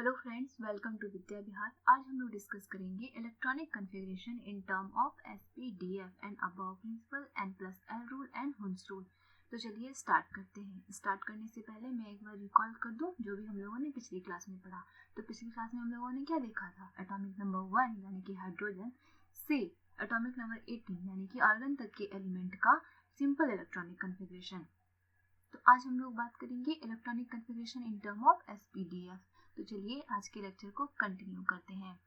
Hello friends, welcome to Vidya Vihar. आज हम लोग डिस्कस करेंगे electronic configuration in term of SPDF and aufbau principle N+L rule and Hund's rule. तो चलिए start करते हैं। स्टार्ट करने से पहले मैं एक बार रिकॉल कर दूं जो भी हम लोगों ने पिछली क्लास में पढ़ा। तो पिछली क्लास में हम लोगों ने क्या देखा था? एटॉमिक नंबर 1 यानी कि हाइड्रोजन से एटॉमिक नंबर 18 यानी कि आर्गन तक के एलिमेंट का सिंपल इलेक्ट्रॉनिक कॉन्फ़िगरेशन। तो आज हम लोग बात करेंगे electronic configuration in term of SPDF। तो चलिए आज के लेक्चर को कंटिन्यू करते हैं।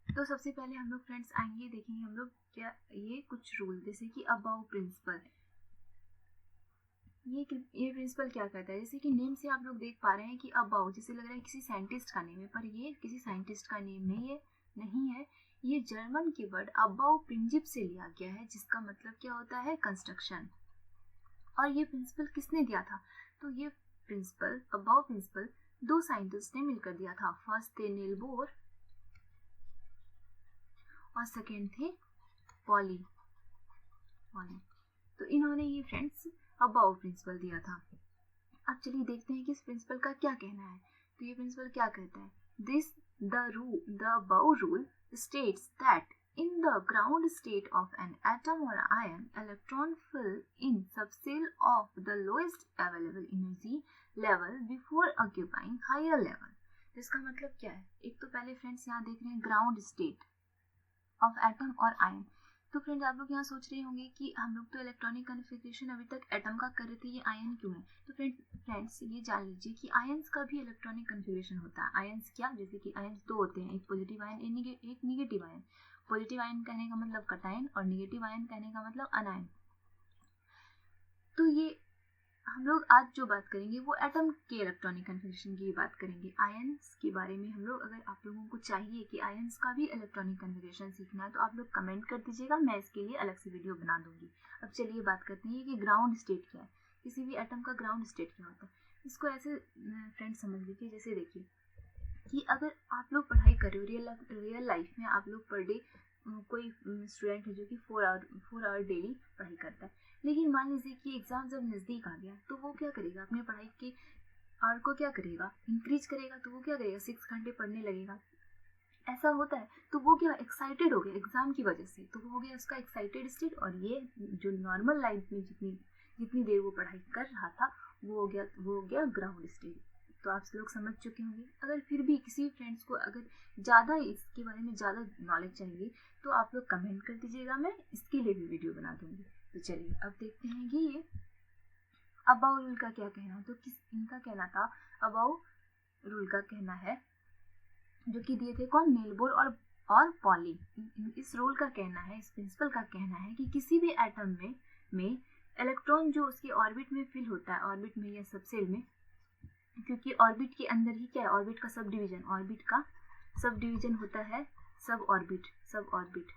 तो सबसे पहले हम लोग फ्रेंड्स आएंगे, देखेंगे हम लोग क्या ये कुछ रूल, जैसे कि अबाउ प्रिंसिपल। ये प्रिंसिपल क्या करता है? जैसे कि नेम से आप लोग देख पा रहे हैं कि अबाउ जैसे लग रहा है किसी साइंटिस्ट का नेम है, पर ये किसी साइंटिस्ट का नेम नहीं है। ये जर्मन के वर्ड अबाउ प्रिंजिप से लिया गया है, जिसका मतलब क्या होता है? कंस्ट्रक्शन। और ये प्रिंसिपल किसने दिया था? तो ये प्रिंसिपल अबाउ प्रिंसिपल दो साइंटिस्ट ने मिलकर दिया था। फर्स्ट थे नील बोर और सेकेंड थे पॉली। तो इन्होंने ये फ्रेंड्स अबाउ प्रिंसिपल दिया था। अब चलिए देखते हैं कि इस प्रिंसिपल का क्या कहना है। तो ये प्रिंसिपल क्या कहता है? The above rule states that in the ground state of an atom or ion, electron fill in subshell of the lowest available energy level before occupying higher level। तो इसका मतलब क्या है? एक तो पहले फ्रेंड्स यहाँ देख रहे हैं ग्राउंड स्टेट ऑफ एटम और आयन। तो फ्रेंड्स आप लोग यहाँ सोच रहे होंगे कि हम लोग तो इलेक्ट्रॉनिक कॉन्फ़िगरेशन अभी तक एटम का कर रहे थे, ये आयन क्यों है? तो फ्रेंड्स ये जान लीजिए कि आयंस का भी इलेक्ट्रॉनिक कॉन्फ़िगरेशन होता है। आयंस क्या? जैसे कि आयंस दो होते हैं, एक पॉजिटिव आयन एक निगेटिव आयन। पॉजिटिव आयन कहने का मतलब कटायन और निगेटिव आयन कहने का मतलब अनायन। तो ये हम लोग आज जो बात करेंगे वो एटम के इलेक्ट्रॉनिक कॉन्फ़िगरेशन की बात करेंगे। आयंस के बारे में हम लोग, अगर आप लोगों को चाहिए कि आयंस का भी इलेक्ट्रॉनिक कॉन्फ़िगरेशन सीखना है तो आप लोग कमेंट कर दीजिएगा, मैं इसके लिए अलग से वीडियो बना दूंगी। अब चलिए बात करते हैं कि ग्राउंड स्टेट क्या है, किसी भी एटम का ग्राउंड स्टेट क्या होता है। इसको ऐसे फ्रेंड्स समझ लीजिए, जैसे देखिए कि अगर आप लोग पढ़ाई कर रहे हो रियल लाइफ में, आप लोग पर डे कोई स्टूडेंट है जो कि 4 आवर डेली पढ़ाई करता है, लेकिन मान लीजिए कि एग्जाम जब नज़दीक आ गया तो वो क्या करेगा? अपने पढ़ाई के आवर को क्या करेगा? इंक्रीज करेगा। तो वो क्या करेगा? 6 घंटे पढ़ने लगेगा। ऐसा होता है तो वो क्या एक्साइटेड हो गया एग्जाम की वजह से, तो वो हो गया उसका एक्साइटेड स्टेट। और ये जो नॉर्मल लाइफ में जितनी देर वो पढ़ाई कर रहा था वो हो गया ग्राउंड स्टेट। तो आप लोग समझ चुके होंगे। अगर फिर भी किसी फ्रेंड्स को अगर ज़्यादा इसके बारे में ज़्यादा नॉलेज चाहिए तो आप लोग कमेंट कर दीजिएगा, मैं इसके लिए भी वीडियो बना दूंगी। तो चलिए अब देखते हैं कि ये अबाउ रूल का क्या कहना है। तो इनका कहना था, अबाउ रूल का कहना है जो कि दिए थे कौन? नील बोर और पॉली। इस रूल का कहना है, इस प्रिंसिपल का कहना है कि किसी भी एटम में इलेक्ट्रॉन जो उसके ऑर्बिट में फिल होता है, ऑर्बिट में या सबसेल में, क्योंकि ऑर्बिट के अंदर ही क्या है? ऑर्बिट का सब डिवीजन होता है सब ऑर्बिट,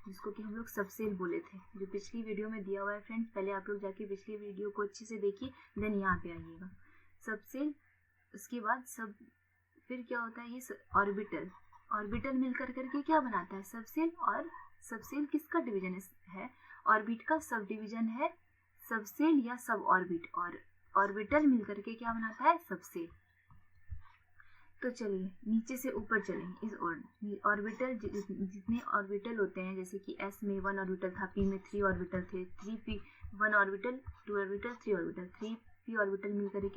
जिसको कि हम लोग सबसेल बोले थे, जो पिछली वीडियो में दिया हुआ है फ्रेंड्स। पहले आप लोग जाके पिछली वीडियो को अच्छे से देखिए, देन यहाँ पे आइएगा। सबसेल, उसके बाद सब, फिर क्या होता है? ये ऑर्बिटल मिलकर करके क्या बनाता है? सबसेल। और सबसेल किसका डिवीजन है? ऑर्बिट का सब डिवीजन है सबसेल या सब ऑर्बिट, और ऑर्बिटल मिलकर के क्या बनाता है? सबसेल। तो चलिए नीचे से ऊपर चलें। इस ऑर्बिटल, जितने ऑर्बिटल होते हैं, जैसे कि S में 1 ऑर्बिटल था, P में 3 ऑर्बिटल थे, 3P 1 orbital 2 orbital 3 orbital 3P orbital मिलकर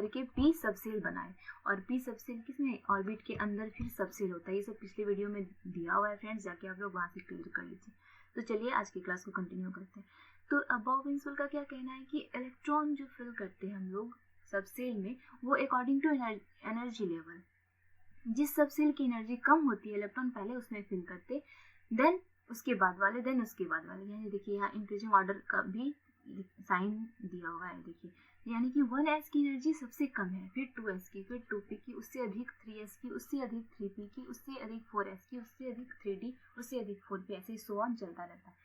के P सबसेल बनाए। और P सबसेल किसमें? ऑर्बिट के अंदर फिर सबसेल होता है। ये सब पिछले वीडियो में दिया हुआ है फ्रेंड्स, जाके आप लोग वहाँ से क्लियर कर लीजिए। तो चलिए आज की क्लास को कंटिन्यू करते हैं। तो अबाउ प्रिंसिपल का क्या कहना है कि इलेक्ट्रॉन जो फिल करते हैं हम लोग सबसेल में, वो अकॉर्डिंग टू एनर्जी लेवल, जिस सबसेल की एनर्जी कम होती है इलेक्ट्रॉन पहले उसमें फिल करते, देन उसके बाद वाले, यानी देखिए यहाँ इंक्रीजिंग ऑर्डर का भी साइन दिया हुआ है। देखिए यानी कि 1s की एनर्जी सबसे कम है, फिर 2s की, फिर 2p की, उससे अधिक 3s की, उससे अधिक 3p की, उससे अधिक 4s की, उससे अधिक 3d, उससे अधिक 4p, ऐसे सो ऑन चलता रहता है।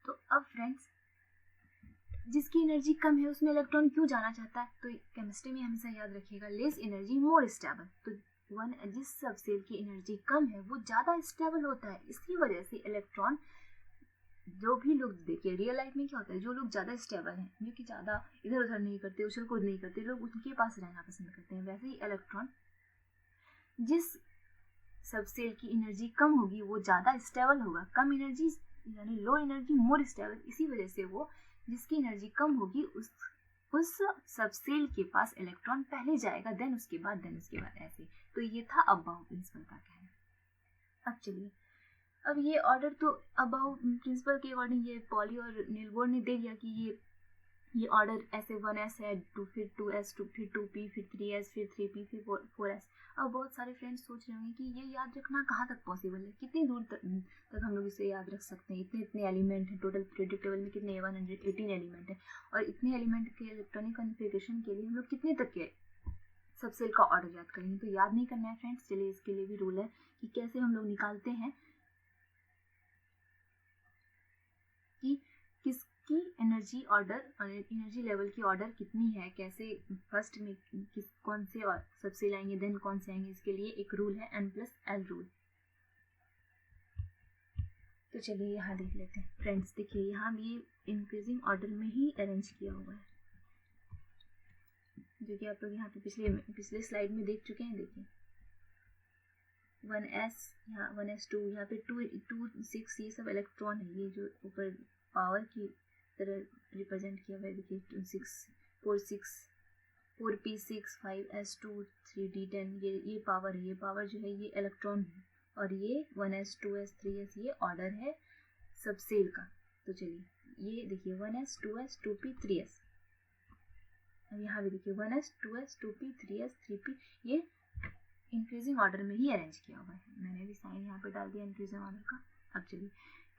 तो अब फ्रेंड्स जिसकी एनर्जी कम है उसमें इलेक्ट्रॉन क्यों जाना चाहता है? तो केमिस्ट्री में हमेशा याद रखिएगा, लेस एनर्जी मोर स्टेबल। तो जिस सबसेल की एनर्जी कम है वो ज़्यादा स्टेबल होता है, इसकी वजह से इलेक्ट्रॉन जो भी लोग देखिए रियल लाइफ में क्या होता है, जो लोग ज़्यादा स्टेबल हैं, जो कि ज़्यादा इधर उधर नहीं करते, उछल कूद नहीं करते, लोग उनके पास रहना पसंद करते हैं। वैसे ही इलेक्ट्रॉन जिस सब सेल की एनर्जी कम होगी वो ज़्यादा स्टेबल होगा, कम एनर्जी यानी लो एनर्जी मोर स्टेबल, इसी वजह से वो जिसकी एनर्जी कम होगी उस सब सेल के पास इलेक्ट्रॉन पहले जाएगा, देन उसके बाद ऐसे। तो ये था अबाउ प्रिंसिपल का कहना। अब चलिए, अब ये ऑर्डर तो अबाउ प्रिंसिपल के अकॉर्डिंग ये पॉली और नील बोर ने दे दिया कि ये ऑर्डर ऐसे 1s है, फिर 2s, फिर 2p, फिर 3s, फिर 3p, फिर 4s। अब बहुत सारे फ्रेंड्स सोच रहे होंगे कि ये याद रखना कहाँ तक पॉसिबल है, कितनी दूर तक हम लोग इसे याद रख सकते हैं, इतने एलिमेंट हैं, टोटल पीरियोडिक टेबल में कितने 118 एलिमेंट है, और इतने एलिमेंट के इलेक्ट्रॉनिक कॉन्फ़िगरेशन के लिए हम लोग कितने तक के सब सेल का ऑर्डर याद करेंगे। तो याद नहीं करना है फ्रेंड्स। चलिए, इसके लिए भी रूल है कि कैसे हम लोग निकालते हैं कि किसकी एनर्जी ऑर्डर और एनर्जी लेवल की ऑर्डर कितनी है, कैसे फर्स्ट में कौन से और सबसे लाएंगे, देन कौन से आएंगे। इसके लिए एक रूल है N+L रूल। तो चलिए यहाँ देख लेते हैं फ्रेंड्स। देखिए यहाँ भी इंक्रीजिंग ऑर्डर में ही अरेंज किया हुआ है, जो कि आप लोग यहाँ पे पिछले स्लाइड में देख चुके हैं। देखिए 1s, यहाँ 1s2, यहाँ पे 2, 6, ये सब इलेक्ट्रॉन है, ये जो ऊपर पावर की तरह रिप्रेजेंट किया हुआ है। देखिए 2, 6, 4, 6, 4p6, 5s2, 3d10, ये पावर है, ये पावर जो है ये इलेक्ट्रॉन है, और ये 1s, 2s, 3s ये ऑर्डर है सब सेल का। तो चलिए ये देखिए 1s, 2s, 2p, 3s। अब यहाँ भी देखिए 1s, 2s, 2p, 3s, 3p, ये इंक्रीजिंग ऑर्डर में ही अरेंज किया हुआ है। मैंने भी साइन यहाँ पे डाल दिया इंक्रीजिंग ऑर्डर का। अब चलिए,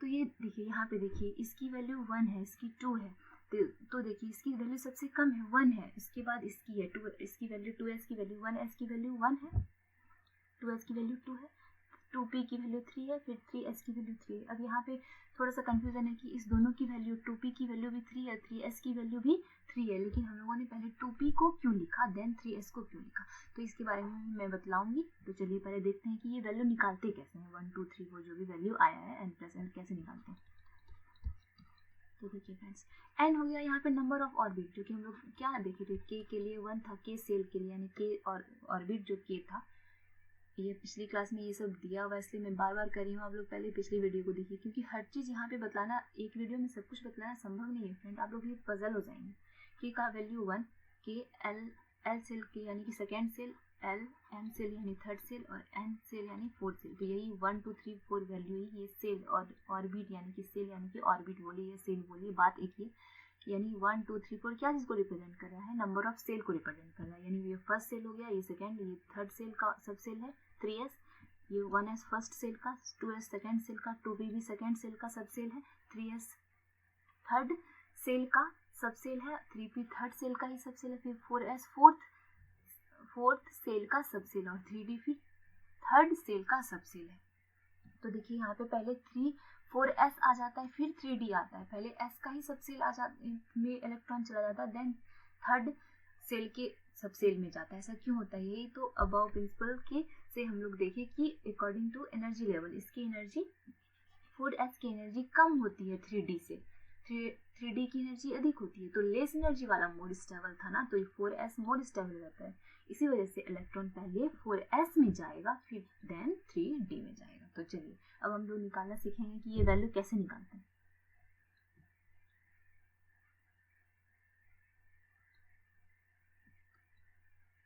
तो ये देखिए यहाँ पे देखिए इसकी वैल्यू 1 है, इसकी 2 है, तो देखिए इसकी वैल्यू सबसे कम है, 1 है, इसके बाद इसकी है 2, इसकी वैल्यू 2s की वैल्यू 1s की वैल्यू 1 है, 2s की वैल्यू 2 है, 2p की वैल्यू 3 है, फिर 3s की वैल्यू 3 है। अब यहाँ पे थोड़ा सा कंफ्यूजन है कि इस दोनों की वैल्यू 2p की वैल्यू भी 3 है, 3s की वैल्यू भी 3 है, लेकिन हम लोगों ने पहले 2p को क्यों लिखा, देन 3s को क्यों लिखा, तो इसके बारे में मैं बतलाऊंगी। तो चलिए पहले देखते हैं कि ये वैल्यू निकालते कैसे हैं, 1, 2, 3 वो जो भी वैल्यू आया है N+N कैसे निकालते हैं। तो देखिए फ्रेंड्स, n हो गया यहाँ पे नंबर ऑफ ऑर्बिट, जो कि हम लोग क्या देखे थे, k के लिए 1 था, k सेल के लिए, यानी k और ऑर्बिट जो k था, ये पिछली क्लास में ये सब दिया हुआ, इसलिए मैं बार बार कर रही हूँ। आप लोग पहले पिछली वीडियो को देखिए, क्योंकि हर चीज़ यहाँ पे बतलाना, एक वीडियो में सब कुछ बतलाना संभव नहीं है फ्रेंड, आप लोग ये पजल हो जाएंगे। के का वैल्यू 1, के एल सेल के यानी कि second cell, L M cell यानी थर्ड सेल, और एन सेल यानी फोर्थ सेल। तो यही 1, 2, 3, 4 वैल्यू ही ये सेल और ऑर्बिट यानी कि सेल यानी कि ऑर्बिट बोलिए या सेल बोलिए, बात एक ही। यानी 1, 2, 3, 4 क्या जिसको रिप्रेजेंट कर रहा है, नंबर ऑफ सेल को रिप्रेजेंट कर रहा है। यानी ये फर्स्ट सेल हो गया, ये सेकेंड, ये थर्ड सेल का सब सेल है 3s, ये 1s फर्स्ट सेल का, 2s सेकेंड सेल का, 2p भी सेकेंड सेल का सब सेल है, 3s थर्ड सेल का सब सेल है, 3p थर्ड सेल का ही सब सेल है, फिर 4s फोर्थ सेल का सब सेल, और 3d फिर थर्ड सेल का सब सेल है। तो देखिए यहाँ पे पहले 4s आ जाता है, फिर 3d आता है, पहले s का ही सब सेल आ जाता में इलेक्ट्रॉन चला जाता है, देन थर्ड सेल के सब सेल में जाता है। ऐसा क्यों होता है, यही तो अबाउ प्रिंसिपल के से हम लोग देखें कि अकॉर्डिंग टू एनर्जी लेवल इसकी एनर्जी 4s की एनर्जी कम होती है 3d से, 3d की एनर्जी अधिक होती है, तो लेस एनर्जी वाला मोर स्टेबल था ना, तो ये 4s मोर स्टेबल रहता है। इसी वजह से इलेक्ट्रॉन पहले 4s में जाएगा, फिर देन 3d में जाएगा। तो चलिए अब हम लोग निकालना सीखेंगे कि ये वैल्यू कैसे निकालते हैं।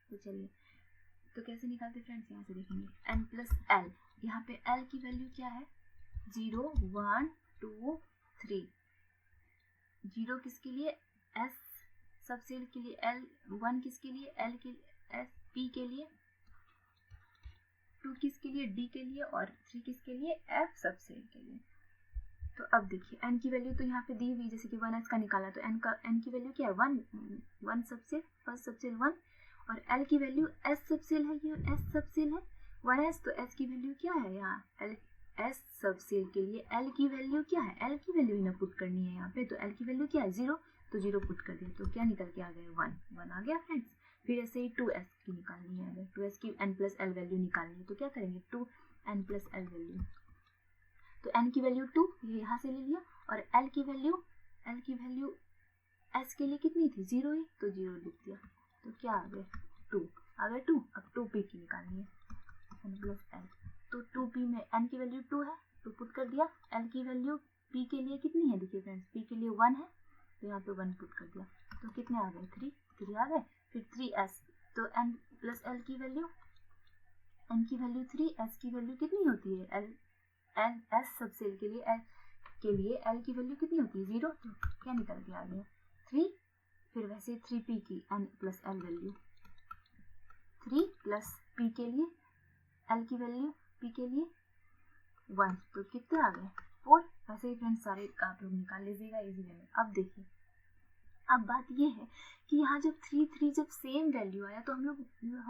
तो चलिए, तो कैसे निकालते फ्रेंड्स, यहाँ से देखेंगे N+L, यहाँ पे L की वैल्यू क्या है, 0, 1, 2, 3। 0 किसके लिए, S सब सेल के लिए, L 1 किसके लिए, L के S P के लिए, 2 किसके लिए, D के लिए, और 3 किसके लिए, F सब सेल के लिए। तो अब देखिए n की वैल्यू तो यहाँ पे दी हुई, जैसे कि 1s का निकाला, तो n की वैल्यू क्या है, 1 सबसेल, फर्स्ट सबसेल 1, और L की वैल्यू S सबसेल है, ये S सबसेल है 1s, तो S की वैल्यू क्या है यहाँ, S सबसेल के लिए L की वैल्यू क्या है, L की वैल्यू इन्हें पुट करनी है यहाँ पे, तो L की वैल्यू क्या है 0, तो 0 पुट कर दिया, तो क्या निकल के आ गया 1 आ गया फ्रेंड्स। फिर ऐसे ही 2s की निकालनी है, अगर 2s की N+L वैल्यू निकालनी है तो क्या करेंगे, 2 N+L वैल्यू, तो n की वैल्यू 2 ये यहाँ से ले लिया, और l की वैल्यू s के लिए कितनी थी 0 ही, तो 0 लिख दिया। तो क्या आ गया 2 आ गया 2। अब 2p की निकालनी है n प्लस l, तो 2p में n की वैल्यू 2 है तो पुट कर दिया, l की वैल्यू p के लिए कितनी है देखिए फ्रेंड्स, p के लिए 1 है तो यहाँ पे 1 पुट कर दिया, तो कितने आ गए 3 आ गए। फिर 3s, तो n प्लस l की वैल्यू, n की वैल्यू 3, s की वैल्यू कितनी होती है n s सबसेल के लिए l की वैल्यू कितनी होती है 0, तो क्या निकल के आ गया 3। फिर वैसे 3p की n plus l value 3 plus p के लिए l की वैल्यू p के लिए 1, तो कितने आ गए 4। वैसे ही फ्रेंड्स सारे आप लोग निकाल लीजिएगा इजी वे में। अब देखिए, अब बात ये है कि यहाँ जब 3 जब सेम वैल्यू आया तो हम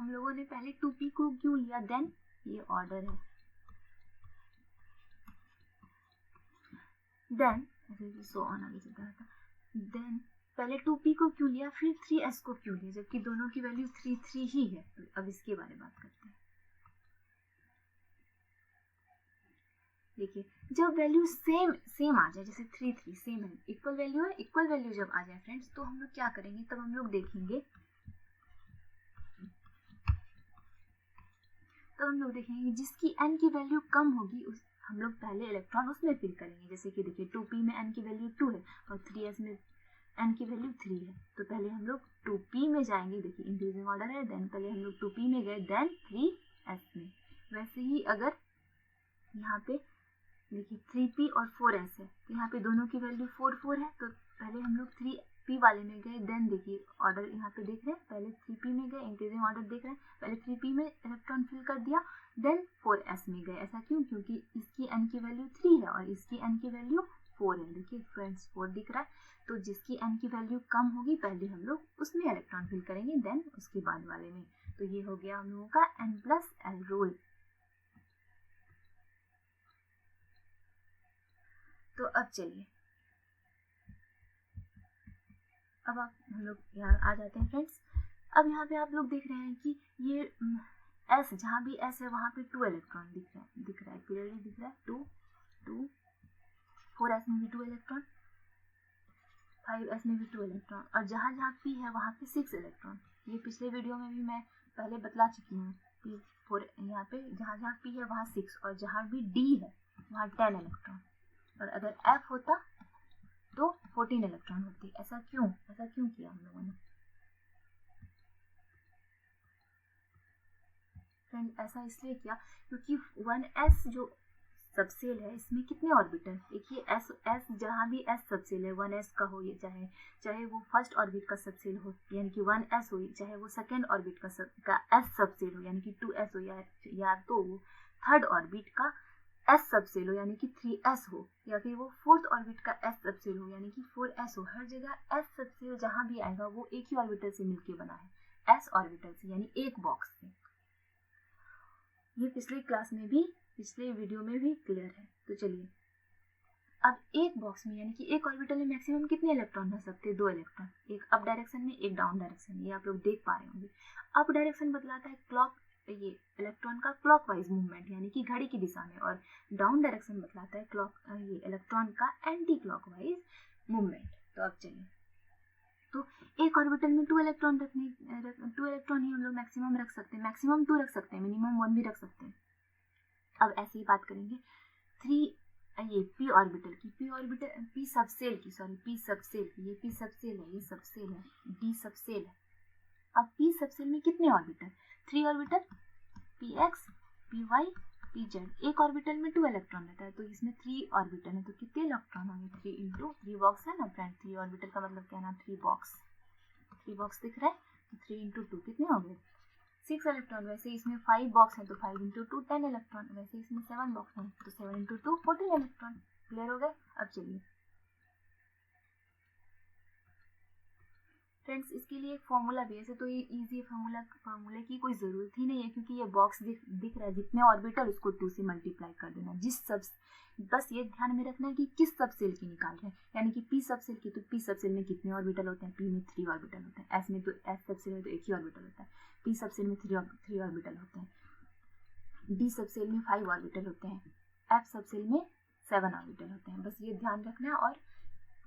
लोगों ने पहले 2p को क्यों लिया, देन ये ऑर्डर है, देन ऐसे सो ऑन आगे चलता रहता, देन पहले 2p को क्यों लिया फिर 3s को क्यों लिया, जबकि दोनों की वैल्यू 3 ही है। तो अब इसके बारे में बात करते हैं। देखिए, जब वैल्यू सेम आ जाए, जैसे 3 सेम है, इक्वल वैल्यू है, इक्वल वैल्यू जब आ जाए फ्रेंड्स, तो हम लोग क्या करेंगे, तब हम लोग देखेंगे जिसकी n की वैल्यू कम होगी हम लोग पहले इलेक्ट्रॉन उसमें फिल करेंगे। जैसे कि देखिए 2p में n की वैल्यू 2 है और 3s में n की वैल्यू 3 है, तो पहले हम लोग 2p में जाएंगे, देखिए इंक्रीजिंग ऑर्डर है, देन पहले हम लोग 2p में गए, देन 3s में। वैसे ही अगर यहाँ पे देखिए 3p और 4s है, तो यहाँ पे दोनों की वैल्यू 4 है, तो पहले हम लोग 3p वाले में गए, देन देखिए ऑर्डर यहाँ पे देख रहे हैं, पहले 3p में गए, इंक्रीजिंग ऑर्डर देख रहे हैं, पहले 3p में इलेक्ट्रॉन फिल कर दिया, देन 4s में गए। ऐसा क्यों, क्योंकि इसकी n की वैल्यू 3 है और इसकी n की वैल्यू 4 है। देखिए फ्रेंड्स 4 दिख रहा है, तो जिसकी n की वैल्यू कम होगी पहले हम लोग उसमें इलेक्ट्रॉन फिल करेंगे, देन उसके बाद वाले में। तो ये हो गया हम लोगों का n प्लस l रूल। तो अब चलिए, अब हम लोग यहाँ आ जाते हैं फ्रेंड्स। अब यहाँ पे आप लोग देख रहे हैं कि ये S, जहाँ भी S है वहाँ पे 2 इलेक्ट्रॉन दिख रहा है क्लियरली दिख रहा है, 2 4s में भी 2 इलेक्ट्रॉन, 5s में भी 2 इलेक्ट्रॉन, और जहाँ जहाँ p है वहाँ पे 6 इलेक्ट्रॉन। ये पिछले वीडियो में भी मैं पहले बतला चुकी हूँ कि यहाँ पे जहाँ जहाँ p है वहाँ 6 और जहाँ भी d है वहाँ 10 इलेक्ट्रॉन, और अगर f होता तो 14 इलेक्ट्रॉन होती। ऐसा क्यों किया हम लोगों ने फ्रेंड, ऐसा इसलिए किया क्योंकि 1s जो सबसेल है इसमें कितने ऑर्बिटल, देखिए s जहाँ भी s सबसेल है, 1s का हो, ये चाहे वो फर्स्ट ऑर्बिट का सबसेल हो यानी कि 1s हो, चाहे वो सेकेंड ऑर्बिट का s सबसेल हो यानी कि 2s हो, या तो वो थर्ड ऑर्बिट का s सबसेल हो यानी कि 3s हो, या फिर वो फोर्थ ऑर्बिट का s सबसेल हो यानी कि 4s हो। हर जगह s सबसेल जहाँ भी आएगा वो एक ही ऑर्बिटल से मिलके बना है, s ऑर्बिटल से, यानी एक बॉक्स से। ये पिछले वीडियो में भी क्लियर है। तो चलिए, अब एक बॉक्स में यानी कि एक ऑर्बिटल में मैक्सिमम कितने इलेक्ट्रॉन रह सकते हैं, 2 इलेक्ट्रॉन, एक अप डायरेक्शन में एक डाउन डायरेक्शन में। ये आप लोग देख पा रहे होंगे। अप डायरेक्शन बतलाता है ये इलेक्ट्रॉन का क्लॉकवाइज मूवमेंट यानी कि घड़ी की दिशा में, और डाउन डायरेक्शन बतलाता है ये इलेक्ट्रॉन का एंटी क्लॉकवाइज मूवमेंट। तो अब चलिए, तो एक ऑर्बिटल में 2 इलेक्ट्रॉन ही हम लोग मैक्सिमम रख सकते हैं, मैक्सिमम 2 रख सकते हैं, मिनिमम 1 भी रख सकते हैं। अब ऐसे ही बात करेंगे ये p ऑर्बिटल की, p सबसेल की, ये p सबसेल है, ये सबसेल है, d सबसेल है। अब p सबसेल में कितने orbital, 3 orbital, px, py, pz। एक ऑर्बिटल में 2 इलेक्ट्रॉन रहता है, तो इसमें 3 ऑर्बिटल है, तो कितने इलेक्ट्रॉन होंगे, 3 इंटू 3 बॉक्स है ना फ्रेंड, 3 ऑर्बिटल का मतलब क्या ना, 3 बॉक्स दिख रहा है, तो 3 इंटू 2 कितने हो गए 6 इलेक्ट्रॉन। वैसे इसमें 5 बॉक्स है तो 5 इंटू 2 10 इलेक्ट्रॉन, वैसे इसमें 7 बॉक्स है तो 7 इंटू 2 14 इलेक्ट्रॉन। क्लियर हो गए। अब चलिए फ्रेंड्स, इसके लिए एक फॉर्मूला भी है, ऐसे तो ये इजी फॉर्मूले की कोई ज़रूरत ही नहीं है, क्योंकि ये बॉक्स दिख रहा है, जितने ऑर्बिटल उसको 2 से मल्टीप्लाई कर देना। बस ये ध्यान में रखना है कि किस सबसेल की निकाल रहे हैं, यानी कि p सबसेल की, तो p सबसेल में कितने ऑर्बिटल होते हैं, p में 3 ऑर्बिटल होते हैं, s में तो s सबसेल में तो एक ही ऑर्बिटल होता है, p सबसेल में 3 ऑर्बिटल होते हैं, d सबसेल में 5 ऑर्बिटल होते हैं, f सबसेल में 7 ऑर्बिटल होते हैं। बस ये ध्यान रखना है और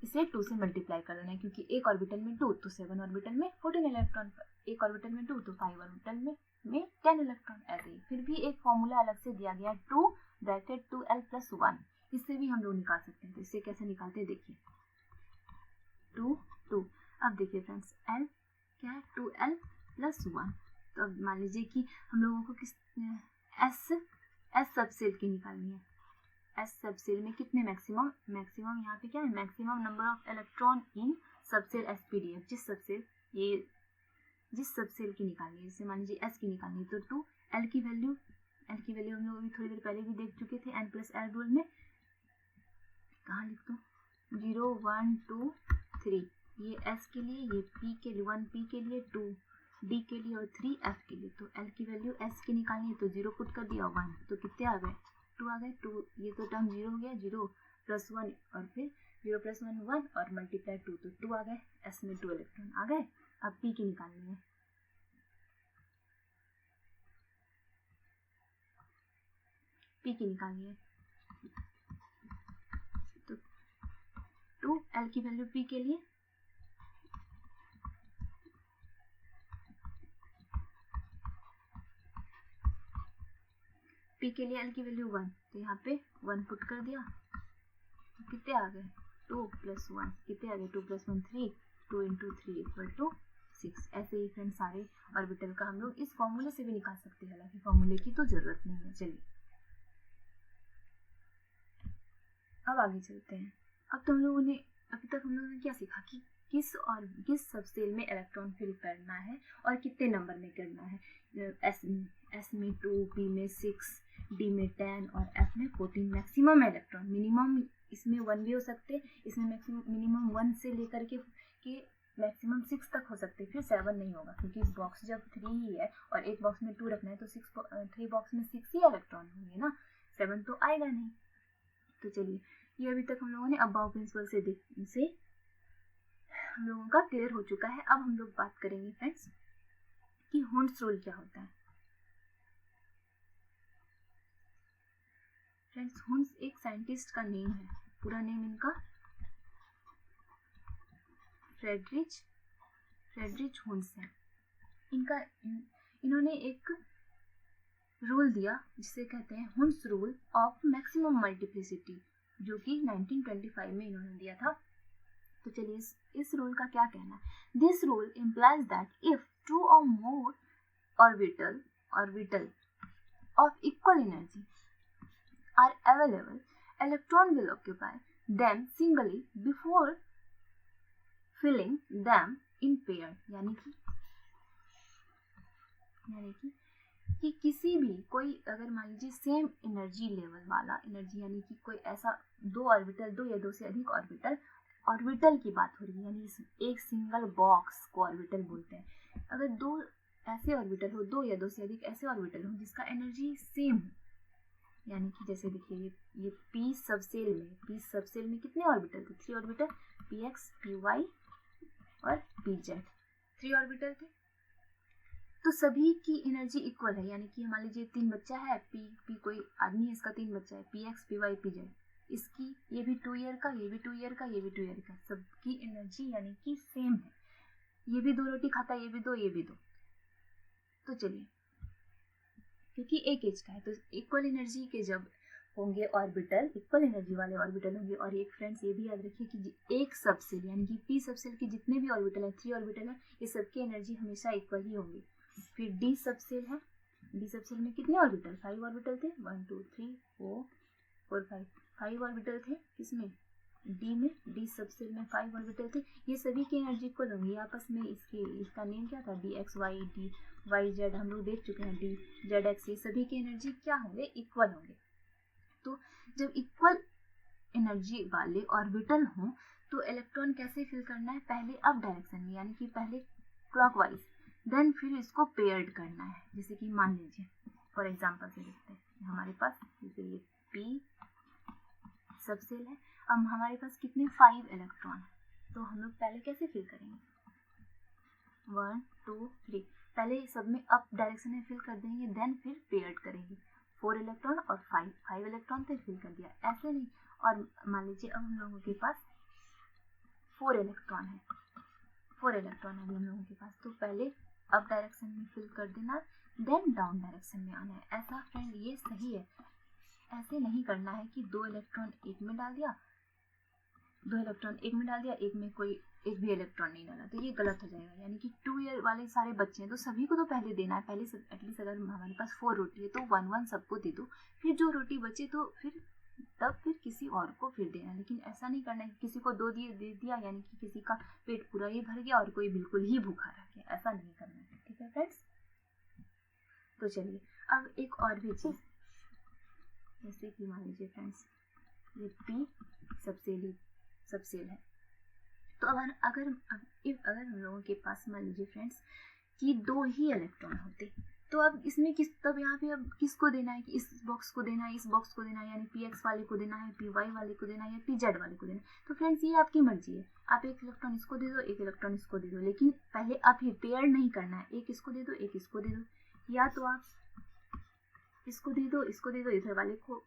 इसे 2 से मल्टीप्लाई कर देना है, क्योंकि एक ऑर्बिटल में 2 तो 7 ऑर्बिटल में 14 इलेक्ट्रॉन, एक ऑर्बिटल में 2 तो 5 ऑर्बिटल में 10 इलेक्ट्रॉन। ऐसे ही फिर भी एक फॉर्मूला अलग से दिया गया 2 ब्रैकेट 2l + 1, इससे भी हम लोग निकाल सकते हैं। तो इससे कैसे निकालते हैं देखिए, 2 अब देखिए फ्रेंड्स l क्या है 2l + 1। तो अब मान लीजिए कि हम लोगों को किस एस सबसेल की निकालनी है। एस सबसेल में कितने मैक्सिमम यहाँ पे क्या है, maximum number of electron in subshell SPDF, जिस सबसेल की निकालनी है। जैसे मान लीजिए एस की निकालनी है तो 2 एल की वैल्यू हम लोग अभी थोड़ी देर पहले भी देख चुके थे, n+l रूल में। कहाँ लिख दूँ, 0 1 2 3, ये एस के लिए, ये पी के लिए 1 पी के लिए, 2 डी के लिए और 3 एफ के लिए। तो एल की वैल्यू एस की निकालनी है तो 0 पुट कर दिया, 1 तो कितने आ गए, 2 आ गए। 2 ये तो टर्म 0 हो गया, 0 + 1 और फिर 0 + 1 1 और मल्टीप्लाई 2 तो 2 आ गए, एस में 2 इलेक्ट्रॉन आ गए। अब पी की निकालनी है, तो 2 एल की वैल्यू पी के लिए, एल की वैल्यू 1 तो यहाँ पे 1 पुट कर दिया, तो कितने आ गए 2 + 1, कितने आ गए 2 + 1 3, 2 × 3 = 6। ऐसे ही फ्रेंड्स सारे ऑर्बिटल का हम लोग इस फॉर्मूले से भी निकाल सकते हैं, हालांकि फॉर्मूले की तो जरूरत नहीं है। चलिए अब आगे चलते हैं। अब तो अभी तक हम लोगों ने क्या सीखा कि किस सबसेल में इलेक्ट्रॉन फिल करना है और कितने नंबर में करना है। एस में 2, पी में 6, डी में 10 और एफ में 14 मैक्सिमम इलेक्ट्रॉन। मिनिमम इसमें 1 भी हो सकते हैं, इसमें मिनिमम 1 से लेकर के मैक्सिमम 6 तक हो सकते हैं, फिर 7 नहीं होगा, क्योंकि बॉक्स जब 3 ही है और एक बॉक्स में 2 रखना है तो 3 बॉक्स में 6 ही इलेक्ट्रॉन होंगे ना, 7 तो आएगा नहीं। तो चलिए ये अभी तक हम लोगों ने अबाव प्रिंसिपल से हम लोगों का क्लियर हो चुका है। अब हम लोग बात करेंगे फ्रेंड्स कि हुंड्स रूल क्या होता है। फ्रेंड्स हुंड्स एक साइंटिस्ट का नेम है, पूरा नेम इनका फ्रेडरिच हुंड्स है। इन्होंने एक रूल दिया जिसे कहते हैं Hund's rule of maximum multiplicity, जो कि 1925 में इन्होंने दिया था। तो चलिए इस रूल का क्या कहना है। This rule implies that if 2 or more orbital of equal energy are available, electron will occupy them singly before filling them in pair। यानी कि किसी भी कोई अगर मान लीजिए सेम एनर्जी लेवल वाला एनर्जी, यानी कि कोई ऐसा 2 ऑर्बिटल, 2 या 2 से अधिक ऑर्बिटल की बात हो रही है, यानी एक सिंगल बॉक्स को ऑर्बिटल बोलते हैं। अगर 2 ऐसे ऑर्बिटल हो, 2 या 2 से अधिक ऐसे ऑर्बिटल हो जिसका एनर्जी सेम हो, यानी कि जैसे देखिए ये पी सबसेल में कितने ऑर्बिटल थे, 3 ऑर्बिटल, px, py और pz, 3 ऑर्बिटल थे। तो सभी की एनर्जी इक्वल है, यानी कि मान लीजिए 3 बच्चा है, पी कोई आदमी है, इसका 3 बच्चा है, px, py, pz, इसकी ये भी 2 ईयर का, ये भी 2 ईयर का, ये भी 2 ईयर का, सबकी एनर्जी यानी कि सेम है। ये भी 2 रोटी खाता है, ये भी 2, ये भी 2। तो चलिए क्योंकि एक एज का है तो इक्वल एनर्जी के जब होंगे ऑर्बिटल, इक्वल एनर्जी वाले ऑर्बिटल होंगे। और एक फ्रेंड्स ये भी याद रखिए कि एक सबसेल यानी कि पी सबसेल के जितने भी ऑर्बिटल है, 3 ऑर्बिटल है, ये सबकी एनर्जी हमेशा इक्वल ही होंगी। फिर डी सबसेल है, डी सबसेल में कितने ऑर्बिटल, 5 ऑर्बिटल थे, 1 2 3 4 5 ऑर्बिटल थे किसमें, डी में, डी सबसेल में 5 ऑर्बिटल थे। ये सभी की एनर्जी इक्वल होंगी आपस में। इसका नेम क्या था, D X Y, D Y Z, हम लोग देख चुके हैं, डी जेड एक्स, ये सभी की एनर्जी क्या होंगे, इक्वल होंगे। तो जब इक्वल एनर्जी वाले ऑर्बिटल हों तो इलेक्ट्रॉन कैसे फिल करना है, पहले अप डायरेक्शन में, यानी कि पहले क्लॉकवाइज, देन फिर इसको पेयर्ड करना है। जैसे कि मान लीजिए फॉर एग्जांपल से देखते हैं, हमारे पास जैसे ये पी सबसेल है, अब हमारे पास कितने 5 इलेक्ट्रॉन है, तो हम लोग पहले कैसे फिल करेंगे, 1 2 3, पहले सब में अप डायरेक्शन में फिल कर देंगे, देन फिर पेयर्ड करेंगे, 4 इलेक्ट्रॉन और 5 इलेक्ट्रॉन थे, फिल कर दिया, ऐसे नहीं। और मान लीजिए अब हम लोगों के पास 4 इलेक्ट्रॉन है, 4 इलेक्ट्रॉन है अभी हम लोगों के पास। तो पहले अप डायरेक्शन में फिल कर देना, देन डाउन डायरेक्शन में आना है। ऐसा फ्रेंड ये सही है, ऐसे नहीं करना है कि 2 इलेक्ट्रॉन एक में डाल दिया, 2 इलेक्ट्रॉन एक में डाल दिया, एक में कोई एक भी इलेक्ट्रॉन नहीं डाला, तो ये गलत हो जाएगा। यानी कि 2 ईयर वाले सारे बच्चे हैं तो सभी को तो पहले देना है, पहले एटलीस्ट अगर हमारे पास 4 रोटी है तो 1-1 सबको दे दो, फिर जो रोटी बचे तो फिर किसी और को फिर देना। लेकिन ऐसा नहीं करना है कि किसी को 2 दे दिया यानी कि किसी का पेट पूरा ही भर गया और कोई बिल्कुल ही भूखा रह गया, ऐसा नहीं करना है। ठीक है फ्रेंड्स, तो चलिए अब एक और भी चीज़, जैसे कि मान लीजिए फ्रेंड्स ये पी सबसेल है, तो अगर हम लोगों के पास मान लीजिए फ्रेंड्स कि 2 ही इलेक्ट्रॉन होते, तो अब इसमें तब यहाँ पे अब किसको देना है कि इस बॉक्स को देना है, इस बॉक्स को देना है, यानी पी एक्स वाले को देना है, पी वाई वाले को देना है, या पी जेड वाले को देना है। तो फ्रेंड्स ये आपकी मर्जी है, आप एक इलेक्ट्रॉन इसको दे दो, एक इलेक्ट्रॉन इसको दे दो, लेकिन पहले आप ही पेयर नहीं करना है, एक इसको दे दो, एक इसको दे दो, या तो आप इसको दे दो, इधर वाले को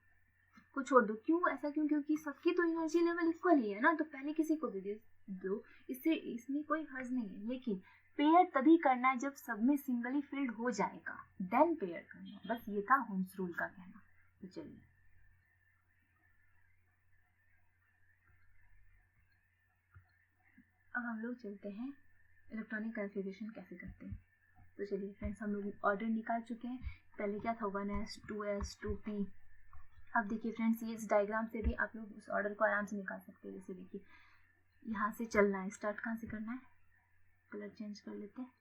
छोड़ दो। क्यों ऐसा क्यों? क्योंकि सबकी तो एनर्जी लेवल इक्वल ही है ना, तो पहले किसी को दे दो, इसमें कोई हर्ज नहीं है। लेकिन पेयर तभी करना है जब सब में सिंगली फिल्ड हो जाएगा, देन पेयर करना है। बस ये था होम्स रूल का कहना। तो चलिए अब हम लोग चलते हैं इलेक्ट्रॉनिक कन्फिगरेशन कैसे करते हैं। तो चलिए फ्रेंड्स, हम लोग ऑर्डर निकाल चुके हैं। पहले क्या था 1s 2s 2p। अब देखिए फ्रेंड्स, ये इस डायग्राम से भी आप लोग उस ऑर्डर को आराम से निकाल सकते हैं। जैसे देखिए यहाँ से चलना है, स्टार्ट कहाँ से करना है, कलर चेंज कर लेते हैं।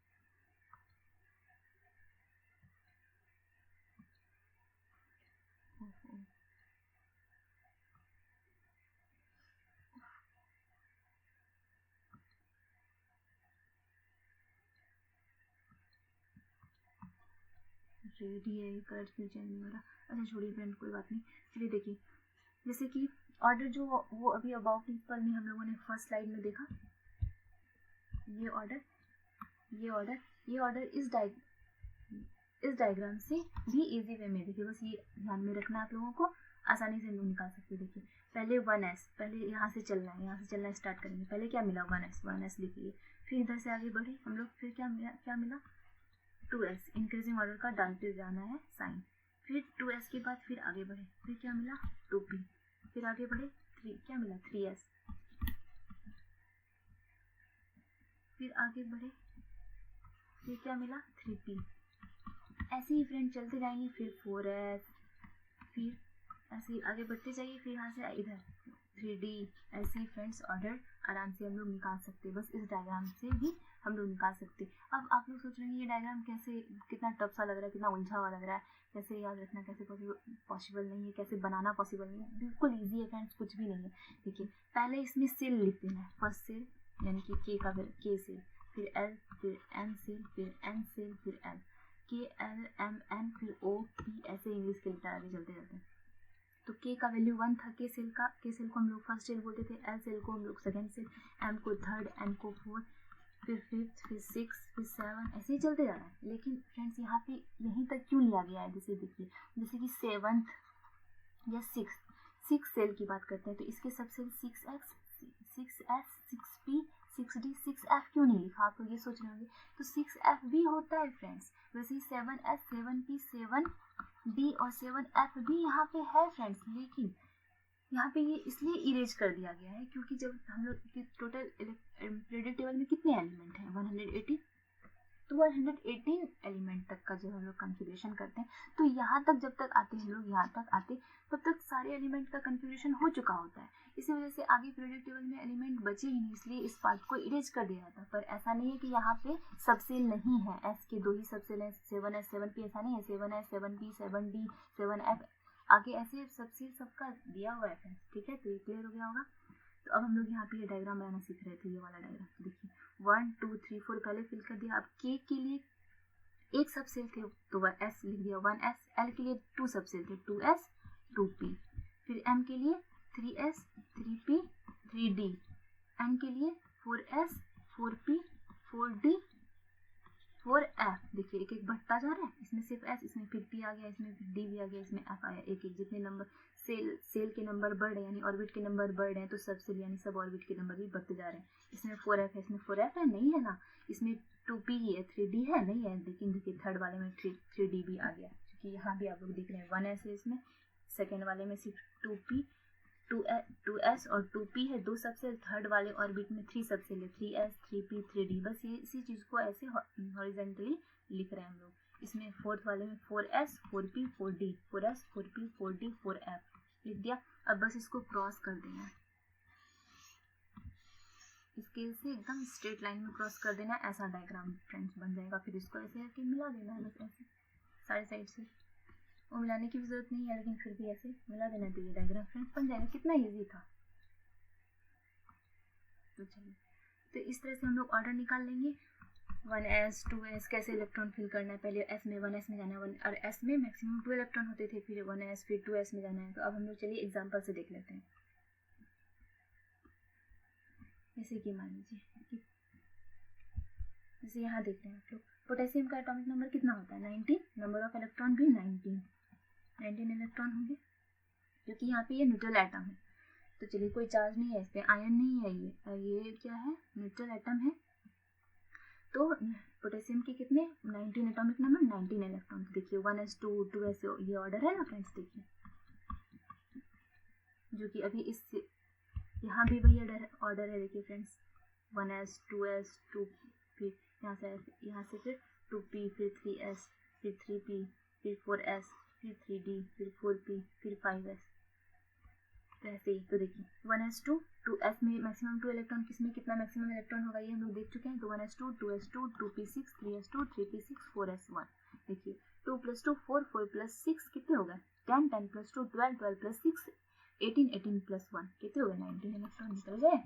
रेड है, कलर क्यों चेंज नहीं हो रहा? अच्छा छोड़िए फ्रेंड, कोई बात नहीं। चलिए देखिए, जैसे कि ऑर्डर जो वो अभी अबाउट प्रिंसिपल में हम लोगों ने फर्स्ट स्लाइड में देखा, ये ऑर्डर इस डायग्राम से भी इजी वे में देखिए, बस ये ध्यान में रखना आप लोगों को, आसानी से लोग निकाल सकते। देखिए पहले 1s, पहले यहाँ से चलना है, स्टार्ट करेंगे। पहले क्या मिला 1s लिख लिए, फिर इधर से आगे बढ़े हम लोग, फिर क्या मिला 2s, इंक्रीजिंग ऑर्डर का डालते जाना है साइन। फिर 2s के बाद फिर आगे बढ़े, फिर क्या मिला 2p, फिर आगे बढ़े 3, क्या मिला 3s, फिर आगे बढ़े, फिर क्या मिला 3p। ऐसे ही फ्रेंड चलते जाएंगे, फिर 4s, फिर ऐसे ही आगे बढ़ते जाइए, फिर यहाँ से इधर 3d। ऐसे ही फ्रेंड्स ऑर्डर आराम से हम लोग निकाल सकते हैं, बस इस डायग्राम से भी हम लोग निकाल सकते हैं। अब आप लोग सोच रहे हैं ये डायग्राम कैसे, कितना टफ सा लग रहा है, कितना उलझा हुआ लग रहा है, कैसे याद रखना, कैसे पॉसिबल नहीं है, कैसे बनाना पॉसिबल नहीं है। बिल्कुल ईजी है फ्रेंड्स, कुछ भी नहीं है। देखिए पहले इसमें सेल लिख देना है, फर्स्ट सेल यानी कि के का के सेल, फिर एल, फिर एम सेल, फिर एन सेल, फिर एल, के एल एम एन, फिर ओ पी, ऐसे इंग्लिश के लेटर आगे चलते जाते हैं। तो के का वैल्यू 1 था, के सेल को हम लोग फर्स्ट सेल बोलते थे, एल सेल को हम लोग सेकेंड सेल, एम को थर्ड, एन को फोर्थ, फिर फिफ्थ, फिर 6, फिर 7, ऐसे ही चलते जा रहा है। लेकिन फ्रेंड्स यहाँ पे यहीं तक क्यों लिया गया है? जैसे देखिए, जैसे कि 7th या 6 सेल की बात करते हैं, तो इसके subshell 6x, 6s, 6p, 6d, 6f क्यों नहीं लिखा? आप लोग ये सोच रहे होंगे। तो 6f भी होता है फ्रेंड्स, वैसे ही 7s, 7p, 7d और 7f भी यहाँ पे है फ्रेंड्स। लेकिन यहाँ पे ये इसलिए इरेज कर दिया गया है क्योंकि जब हम लोग टोटल पीरियोडिक टेबल में कितने एलिमेंट हैं 180, तो 118 एलिमेंट तक का जब हम लोग कन्फिगरेशन करते हैं, तो यहाँ तक जब तक आते हैं लोग, यहाँ तक आते तब तक सारे एलिमेंट का कन्फिगरेशन हो चुका होता है। इसी वजह से आगे पीरियोडिक टेबल में एलिमेंट बचे ही नहीं, इसलिए इस पार्ट को इरेज कर दिया जाता है। पर ऐसा नहीं है कि यहाँ पे सबसेल नहीं है, एस के 2 ही सबसेल है, 7s 7p ऐसा नहीं है, 7s 7p 7d 7f, आगे ऐसे सबसेल सबका दिया हुआ है। ठीक है, तो ये क्लियर हो गया होगा। तो अब हम लोग यहाँ पे ये डायग्राम बनाना सीख रहे थे, ये वाला डायग्राम। देखिए 1 2 3 4 पहले फिल कर दिया। अब के लिए एक सबसेल थे तो वह s लिख दिया 1s, एल के लिए 2 सबसेल थे 2s 2p, फिर m के लिए 3s 3p 3d, n के लिए 4s 4p 4d 4f, देखिए एक एक बढ़ता जा रहा है, इसमें सिर्फ s, इसमें फिर p आ गया, इसमें फिर d भी आ गया, इसमें f आया, एक एक जितने नंबर सेल के नंबर बढ़ रहे हैं यानी ऑर्बिट के नंबर बढ़ रहे हैं तो सब सेल यानी सब ऑर्बिट के नंबर भी बढ़ते जा रहे हैं। इसमें 4f है, इसमें 4f है नहीं है ना, इसमें 2p है, 3d है नहीं है, लेकिन देखिए थर्ड वाले में 3d भी आ गया, क्योंकि यहाँ भी आप लोग देख रहे हैं 1s है इसमें, सेकेंड वाले में सिर्फ 2p 2s और 2p है दो सबसेल, थर्ड वाले ऑर्बिट में 3 सबसेल है, 3s 3p 3d, बस ये इसी चीज़ को ऐसे हॉरिजॉन्टली लिख रहे हैं हम लोग। इसमें फोर्थ वाले में 4s 4p 4d 4s 4p 4d 4f लिख दिया। अब बस इसको क्रॉस कर देना है, स्केल से एकदम स्ट्रेट लाइन में क्रॉस कर देना है, ऐसा डायग्राम फ्रेंड्स बन जाएगा। फिर इसको ऐसे करके मिला देना है, बस ऐसे साइड साइड से, वो मिलाने की भी जरूरत नहीं है लेकिन फिर भी ऐसे मिला देना तो ये डायग्राम फ्रेंड्स बन जाएगा। कितना इजी था। तो चलिए, तो इस तरह से हम लोग ऑर्डर निकाल लेंगे। 1s 2s कैसे इलेक्ट्रॉन फिल करना है, पहले s में 1s में जाना है, और s में मैक्सिमम 2 इलेक्ट्रॉन होते थे, फिर 1s फिर 2s में जाना है। तो अब हम लोग चलिए एग्जाम्पल से देख लेते हैं। जैसे कि मान लीजिए, जैसे यहाँ देख रहे हैं आप लोग, पोटेशियम का एटॉमिक नंबर कितना होता है 19, नंबर ऑफ इलेक्ट्रॉन भी 19 इलेक्ट्रॉन होंगे, क्योंकि यहाँ पे ये न्यूट्रल एटम है। तो चलिए कोई चार्ज नहीं है इस पर, आयन नहीं है, ये क्या है न्यूट्रल एटम है। तो पोटेशियम के कितने 19 एटॉमिक नंबर 19 इलेक्ट्रॉन। तो देखिए 1s 2s ये ऑर्डर है ना फ्रेंड्स, देखिए जो कि अभी इस यहाँ भी वही ऑर्डर है। देखिए फ्रेंड्स 1s 2s 2, फिर यहाँ से फिर 2p फिर 3s फिर 3p फिर 4s फिर 3d फिर 4p फिर 5s, तो ऐसे ही। तो देखिए 1s 2s में मैक्सिमम 2 इलेक्ट्रॉन, किसमें कितना मैक्सिमम इलेक्ट्रॉन होगा ये हम लोग देख चुके हैं। तो 1s 2s 2p 6 3s 2 3p 6 4s 1। देखिए 2 + 2 4 4 + 6 कितने हो गए 10 10 + 2 12 12 + 6 18 18 + 1 कितने हो गए 19 इलेक्ट्रॉन निकल गए।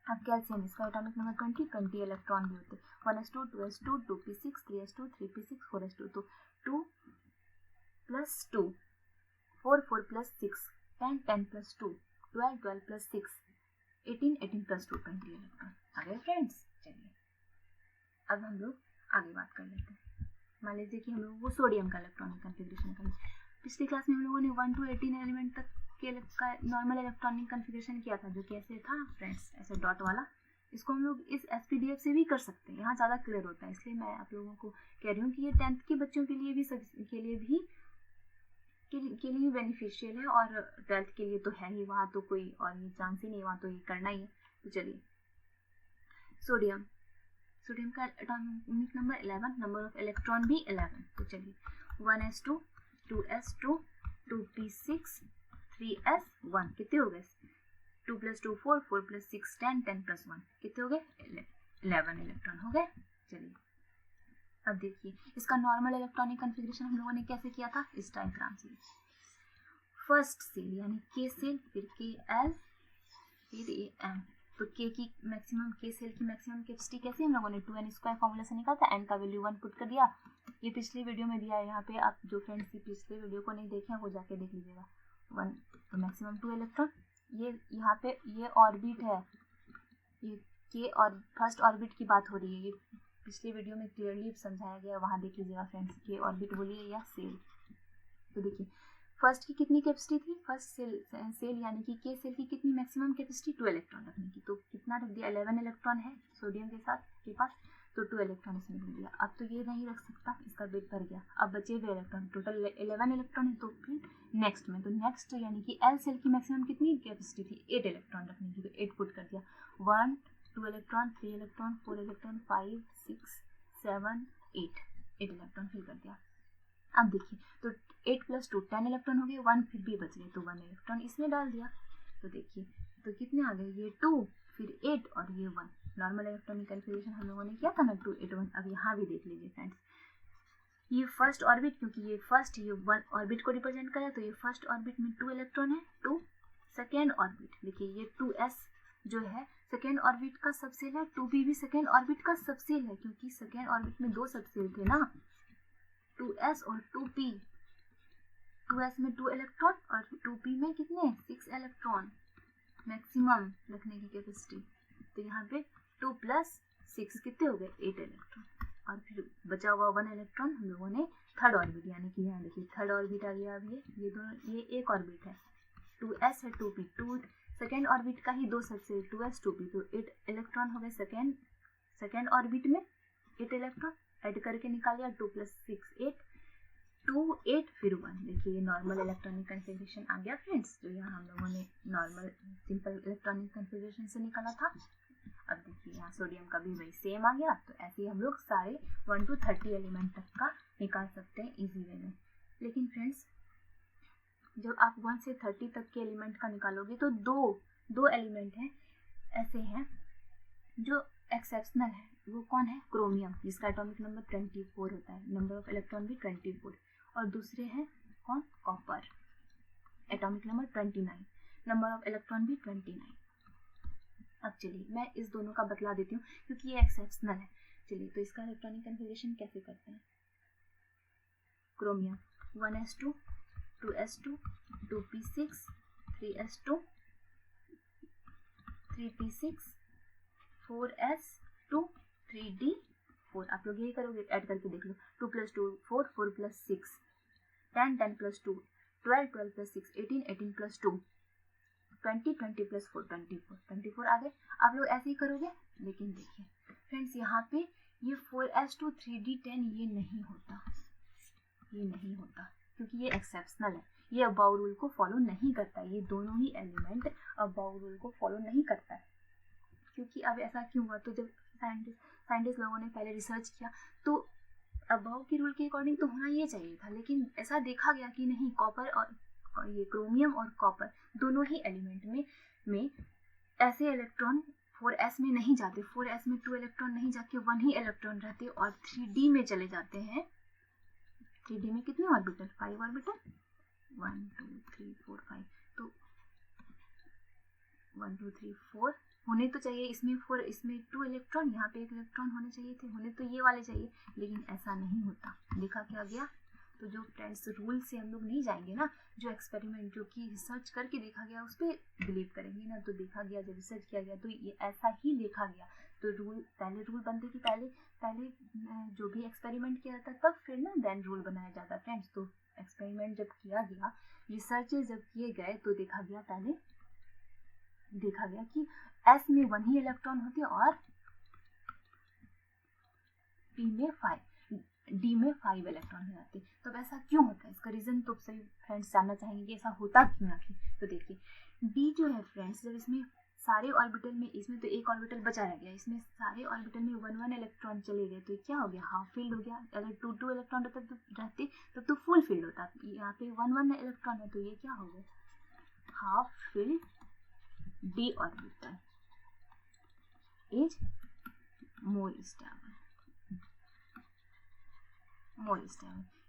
अब कैल्शियम, इसका एटॉमिक नंबर 20 इलेक्ट्रॉन भी होते हैं। 1s 2 2s 2 2p 6 3s 2 3p 6 4s 2। तो 2 + 2 4 4 + 6 10 10 + 2 12 12 + 6 18 18 + 2 20 इलेक्ट्रॉन आ गए फ्रेंड्स। चलिए अब हम लोग आगे बात कर लेते हैं। मान लीजिए कि हम लोग वो सोडियम का इलेक्ट्रॉनिक कन्फिग्रेशन करें। पिछली क्लास में हम लोगों ने 1 to 18 एलिमेंट तक के नॉर्मल इलेक्ट्रॉनिक कन्फिग्रेशन किया था, जो कि ऐसे था फ्रेंड्स, ऐसे डॉट वाला। इसको हम लोग इस SPDF से भी कर सकते हैं, यहाँ ज़्यादा क्लियर होता है, इसलिए मैं आप लोगों को कह रही हूँ कि ये 10th के बच्चों के लिए भी बेनिफिशियल है, और 12th के लिए तो है ही, वहाँ तो कोई और ये चांस ही नहीं, वहाँ तो ये करना ही है। तो चलिए सोडियम का atomic number 11, number of electron भी 11। तो चलिए 1s 2 2s 2 2p 6 3s 1 कितने हो गए 2 + 2 4 4 + 6 10 10 + 1 कितने हो गए 11 इलेक्ट्रॉन हो गए। चलिए अब देखिए इसका नॉर्मल इलेक्ट्रॉनिक कन्फिग्रेशन हम लोगों ने कैसे किया था, इस डायग्राम से। फर्स्ट सेल यानी K सेल, फिर KL फिर AM। तो K सेल की मैक्सिमम कैपेसिटी कैसे हम लोगों ने 2n² फॉर्मूला से निकाला था, n का वैल्यू 1 पुट कर दिया। ये पिछले वीडियो में दिया है, यहाँ पे आप जो फ्रेंड्स पिछले वीडियो को नहीं देखे हैं वो जाके देख लीजिएगा। 1 तो मैक्सिमम 2 इलेक्ट्रॉन, ये यहाँ पे ये ऑर्बिट है, ये K और फर्स्ट ऑर्बिट की बात हो रही है, ये पिछले वीडियो में क्लियरली समझाया गया, वहाँ देख लीजिएगा फ्रेंड्स। K ऑर्बिट बोलिए या सेल। तो देखिए फर्स्ट की कितनी कैपेसिटी थी, फर्स्ट सेल यानी कि K सेल की कितनी मैक्सिमम कैपेसिटी 2 इलेक्ट्रॉन रखने की। तो कितना रख दिया 11 इलेक्ट्रॉन है सोडियम के साथ के पास, तो 2 इलेक्ट्रॉन इसमें रख दिया। अब तो ये नहीं रख सकता, इसका वेट भर गया। अब बचे हुए इलेक्ट्रॉन टोटल 11 इलेक्ट्रॉन है। तो फिर नेक्स्ट में, तो नेक्स्ट यानी कि L सेल की मैक्सिमम कितनी कैपेसिटी थी 8 इलेक्ट्रॉन रखने की, तो 8 पुट कर दिया। 1 2 electron 3 electron 4 electron 5 6 7 8 electron fill कर दिया। अब देखिए तो 8 + 2 10 इलेक्ट्रॉन हो गए, 1 फिर भी बच गए, तो 1 इलेक्ट्रॉन इसमें डाल दिया। तो देखिए तो कितने आ गए, ये 2 फिर 8 और ये 1। नॉर्मल इलेक्ट्रॉनिक कन्फिग्रेशन हम लोगों ने किया था ना 2 8 1। अब यहाँ भी देख लीजिए फ्रेंड्स, ये फर्स्ट ऑर्बिट, क्योंकि ये फर्स्ट ये 1 ऑर्बिट को रिप्रेजेंट करे, तो ये फर्स्ट ऑर्बिट में 2 इलेक्ट्रॉन है। 2 सेकेंड ऑर्बिट, देखिए ये 2s जो है सेकेंड ऑर्बिट का सबसेल है, 2p भी सेकेंड ऑर्बिट का सबसेल है, क्योंकि सेकेंड ऑर्बिट में 2 सबसेल थे ना, 2s और 2p। 2s में 2 इलेक्ट्रॉन और 2p में कितने 6 इलेक्ट्रॉन मैक्सिमम रखने की कैपेसिटी। तो यहाँ पे 2 + 6 कितने हो गए 8 इलेक्ट्रॉन। और फिर बचा हुआ 1 इलेक्ट्रॉन हम लोगों ने थर्ड ऑर्बिट, यानी कि यहाँ देखिए थर्ड ऑर्बिट आ गया। अब ये दोनों, ये एक ऑर्बिट है, 2s है 2p, 2 सेकेंड ऑर्बिट का ही दो सबसे 2s 2p, तो 8 इलेक्ट्रॉन हो गए सेकेंड ऑर्बिट में, 8 इलेक्ट्रॉन ऐड करके निकाल लिया, 2 + 6 8, 2 8 फिर 1। देखिए ये नॉर्मल इलेक्ट्रॉनिक कन्फिग्रेशन आ गया फ्रेंड्स, जो यहाँ हम लोगों ने नॉर्मल सिंपल इलेक्ट्रॉनिक कन्फिग्रेशन से निकाला था। अब देखिए यहाँ सोडियम का भी वही सेम आ गया। तो ऐसे ही हम लोग सारे 1 to 30 एलिमेंट तक का निकाल सकते हैं इजी वे में। लेकिन फ्रेंड्स जब आप 1 से 30 तक के एलिमेंट का निकालोगे तो दो एलिमेंट हैं ऐसे हैं जो एक्सेप्शनल है। वो कौन है? क्रोमियम, जिसका एटॉमिक नंबर 24 होता है, नंबर ऑफ इलेक्ट्रॉन भी 24। और दूसरे हैं कौन? Copper, atomic number 29, number of electron भी 29। अब चलिए मैं इस दोनों का बतला देती हूँ क्योंकि ये एक्सेप्शनल है। चलिए तो इसका इलेक्ट्रॉनिक कन्फिग्रेशन कैसे करते हैं। Chromium 1s2 2s2 2p6 3s2 3p6 4s2 3d4। आप लोग यही करोगे, ऐड करके देख लो। 2 + 2 4, 4 + 6 10, 10 + 2 12, 12 + 6 18, 18 + 2 20, 20 + 4 24 आ गए। आप लोग ऐसे ही करोगे। लेकिन देखिए फ्रेंड्स यहाँ पे ये 4s2 3d10 ये नहीं होता क्योंकि ये एक्सेप्शनल है, ये अबाउ रूल को फॉलो नहीं करता है। ये दोनों ही एलिमेंट अबाउ रूल को फॉलो नहीं करता है। क्योंकि अब ऐसा क्यों हुआ? तो जब साइंटिस्ट लोगों ने पहले रिसर्च किया तो अबाउ के रूल के अकॉर्डिंग तो होना ये चाहिए था, लेकिन ऐसा देखा गया कि नहीं, कॉपर और ये क्रोमियम और कॉपर दोनों ही एलिमेंट में ऐसे इलेक्ट्रॉन 4s में नहीं जाते। 4s में 2 इलेक्ट्रॉन नहीं जाके 1 ही इलेक्ट्रॉन रहते और 3d में चले जाते हैं। 3d में कितने ऑर्बिटल? 5 ऑर्बिटल, 1 2 3 4 5। तो 1 2 3 4 होने तो चाहिए इसमें 4, इसमें 2 इलेक्ट्रॉन, यहाँ पे 1 इलेक्ट्रॉन होने चाहिए थे, होने तो ये वाले चाहिए, लेकिन ऐसा नहीं होता। देखा क्या गया? तो जो फ्रेंड्स रूल से हम लोग नहीं जाएंगे ना, जो एक्सपेरिमेंट जो कि रिसर्च करके देखा गया उस पर बिलीव करेंगे ना। तो देखा गया, जब रिसर्च किया गया तो ये ऐसा ही देखा गया। तो पहले रूल बनते कि पहले जो भी एक्सपेरिमेंट किया जाता तब फिर ना देन रूल बनाया जाता फ्रेंड्स। तो एक्सपेरिमेंट जब किया गया, रिसर्च जब किए गए तो देखा गया कि S में 1 ही इलेक्ट्रॉन होते और D में 5 इलेक्ट्रॉन हो जाते। तो ऐसा क्यों होता है? इसका रीजन तो सभी फ्रेंड्स जानना चाहेंगे कि ऐसा होता क्यों आखिर। तो देखिए D जो है फ्रेंड्स, जब इसमें सारे ऑर्बिटल में, इसमें तो एक ऑर्बिटल बचा रह गया, इसमें सारे ऑर्बिटल में 1 इलेक्ट्रॉन चले गए, तो क्या हो गया? हाफ फील्ड हो गया। अगर 2 इलेक्ट्रॉन रहते तब तो फुल फील्ड होता। यहाँ पे 1 इलेक्ट्रॉन है तो ये क्या हो गया? Half field D orbital is more stable.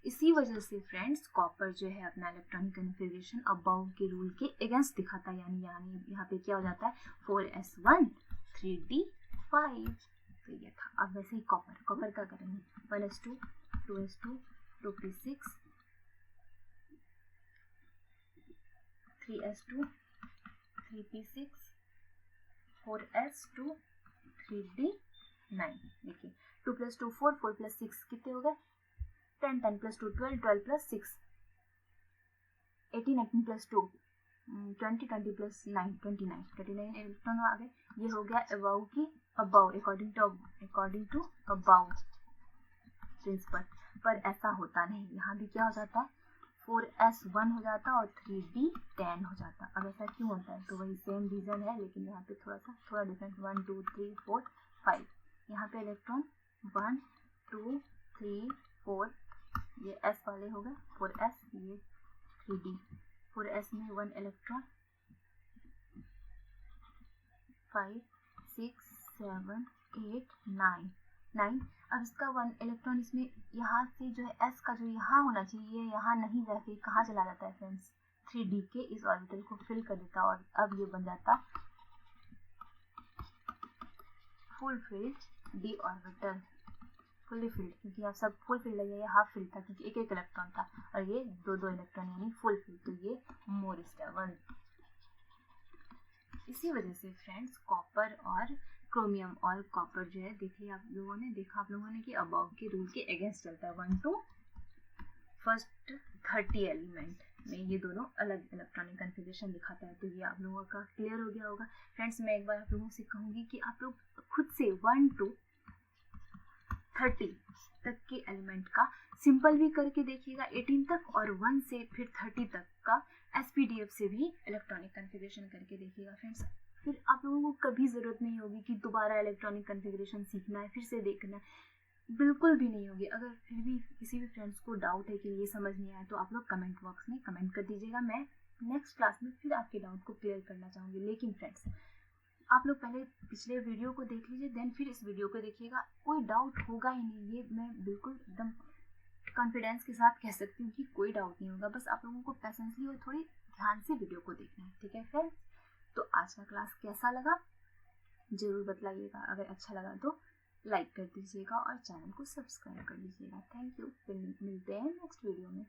इसी वजह से फ्रेंड्स कॉपर जो है अपना इलेक्ट्रॉनिक कन्फिग्रेशन अबाउ के रूल के अगेंस्ट दिखाता है, यानी यहाँ पे क्या हो जाता है? 4s1 3d5। तो ये था। अब वैसे ही कॉपर का करेंगे 1s2 2s2 2p6 3s2 3p6 4s2 3d9। देखिए 2 + 2 4, 4 + 6 कितने हो गए? 10, 10 + 2 12, 12 + 6 18, 18 + 2 20, 20 + 9 29 इलेक्ट्रॉन आ गए। ये हो गया aufbau according to aufbau principle. पर ऐसा होता नहीं, यहाँ भी क्या हो जाता है? 4s1 हो जाता और 3d10 हो जाता। अब ऐसा क्यों होता है? तो वही सेम रीजन है, लेकिन यहाँ पे थोड़ा डिफरेंट। 1 2 3 4 5, यहाँ पे इलेक्ट्रॉन 1 2 3 4, ये s वाले हो गए 4s, ये 3d। 4s में 1 इलेक्ट्रॉन 5 6 7 8 9। अब इसका 1 इलेक्ट्रॉन इसमें यहाँ से जो है s का जो यहाँ होना चाहिए, ये यहाँ नहीं रह के कहाँ चला जाता है फ्रेंड्स? 3d के इस ऑर्बिटल को फिल कर देता और अब ये बन जाता full field d orbital. Fully field, क्योंकि आप सब फुल फील्ड है, ये हाफ फील्ड था क्योंकि एक इलेक्ट्रॉन था, और ये 2 इलेक्ट्रॉन यानी फुल फील्ड। तो ये मोर स्टेबल। इसी वजह से फ्रेंड्स कॉपर और क्रोमियम और कॉपर जो है, देखिए आप लोगों ने देखा कि अबव के रूल के अगेंस्ट चलता है। 1 to फर्स्ट 30 एलिमेंट में ये दोनों अलग इलेक्ट्रॉनिक कन्फिगरेशन दिखाता है। तो ये आप लोगों का क्लियर हो गया होगा। फ्रेंड्स, मैं एक बार आप लोगों से कहूँगी कि आप लोग खुद से 1 to 30 तक के एलिमेंट का सिंपल भी करके देखिएगा 18 तक, और 1 से फिर 30 तक का SPDF से भी इलेक्ट्रॉनिक कन्फिगरेशन करके देखिएगा। फ्रेंड्स, फिर आप लोगों को कभी ज़रूरत नहीं होगी कि दोबारा इलेक्ट्रॉनिक कन्फिगरेशन सीखना है, फिर से देखना है, बिल्कुल भी नहीं होगी। अगर फिर भी किसी भी फ्रेंड्स को डाउट है कि ये समझ नहीं आया, तो आप लोग कमेंट बॉक्स में कमेंट कर दीजिएगा। मैं नेक्स्ट क्लास में फिर आपके डाउट को क्लियर करना चाहूँगी। लेकिन फ्रेंड्स, आप लोग पहले पिछले वीडियो को देख लीजिए, देन फिर इस वीडियो को देखिएगा, कोई डाउट होगा ही नहीं। ये मैं बिल्कुल एकदम कॉन्फिडेंस के साथ कह सकती हूँ कि कोई डाउट नहीं होगा। बस आप लोगों को पेशेंसली और थोड़ी ध्यान से वीडियो को देखना है, ठीक है फ्रेंड्स? तो आज का क्लास कैसा लगा ज़रूर बतलाइएगा। अगर अच्छा लगा तो लाइक कर दीजिएगा और चैनल को सब्सक्राइब कर लीजिएगा। Thank you. फिर मिलते हैं नेक्स्ट वीडियो में।